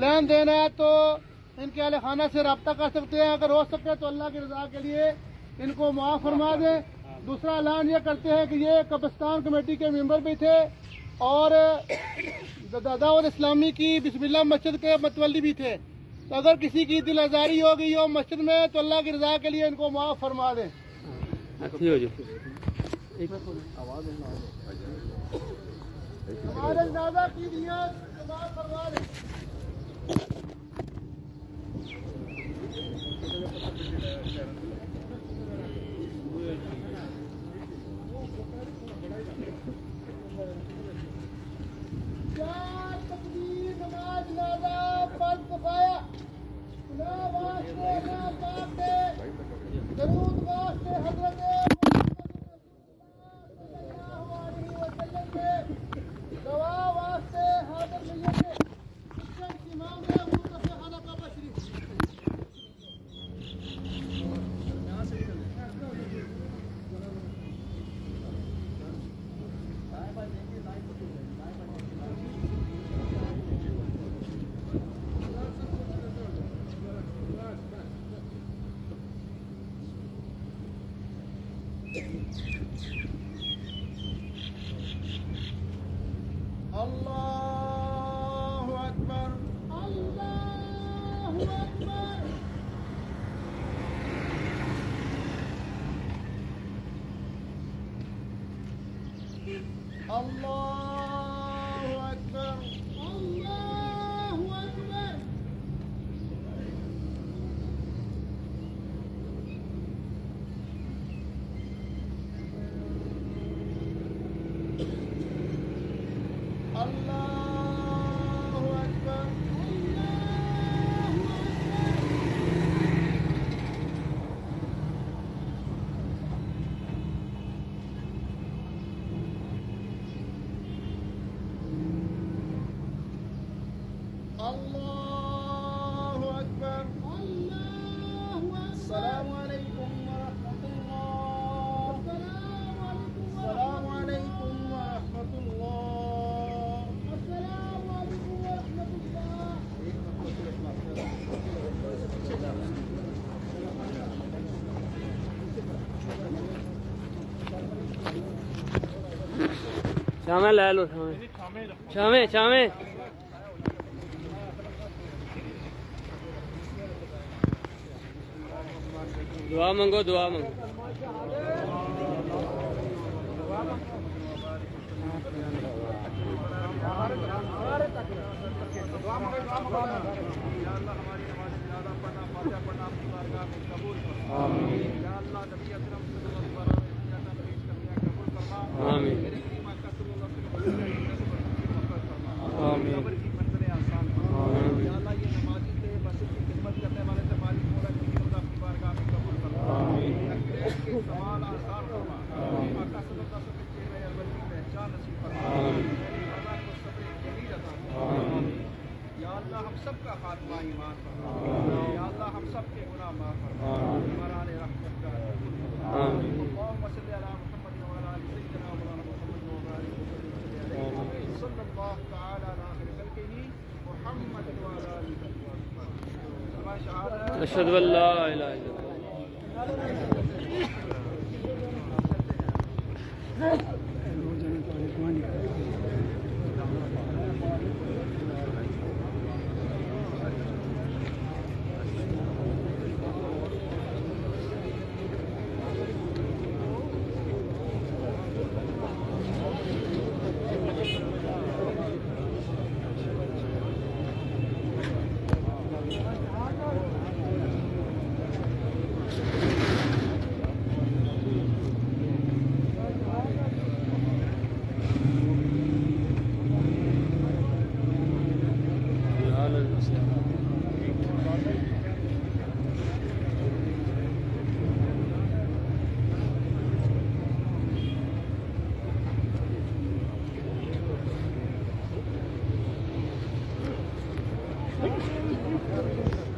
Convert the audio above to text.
لین دین ہے تو ان کے اہل خانہ سے رابطہ کر سکتے ہیں. اگر ہو سکے تو اللہ کی رضا کے لیے ان کو معاف فرما دیں. دوسرا اعلان یہ کرتے ہیں کہ یہ قبرستان کمیٹی کے ممبر بھی تھے اور دعوت اسلامی کی بسم اللہ مسجد کے متولی بھی تھے. تو اگر کسی کی دل آزاری ہو گئی ہو مسجد میں تو اللہ کی رضا کے لیے ان کو معاف فرما دیں. ہمارے زیادہ کی نیت معاف فرما دیں. اللہ اکبر اللہ اکبر. اللہ اکبر اللہ اکبر. اللہ اکبر اللہ. السلام علیکم ورحمۃ اللہ. السلام علیکم ورحمۃ اللہ. السلام علیکم ورحمۃ اللہ. شامے لے لو شامے شامے. دعا منگو دعا منگو. ہم سب کا خاتمہ ایمان فرما. یا اللہ ہم سب کے گناہ معاف فرما. ہمارے رحمت کا اللهم صل علی محمد وعلى آل سيدنا مولانا محمد وعلى آل محمد صلی اللہ تعالی علی خیر خلقہ محمد وعلى آله وصحبه. اشهد ان لا اله الا اللہ. Thank you.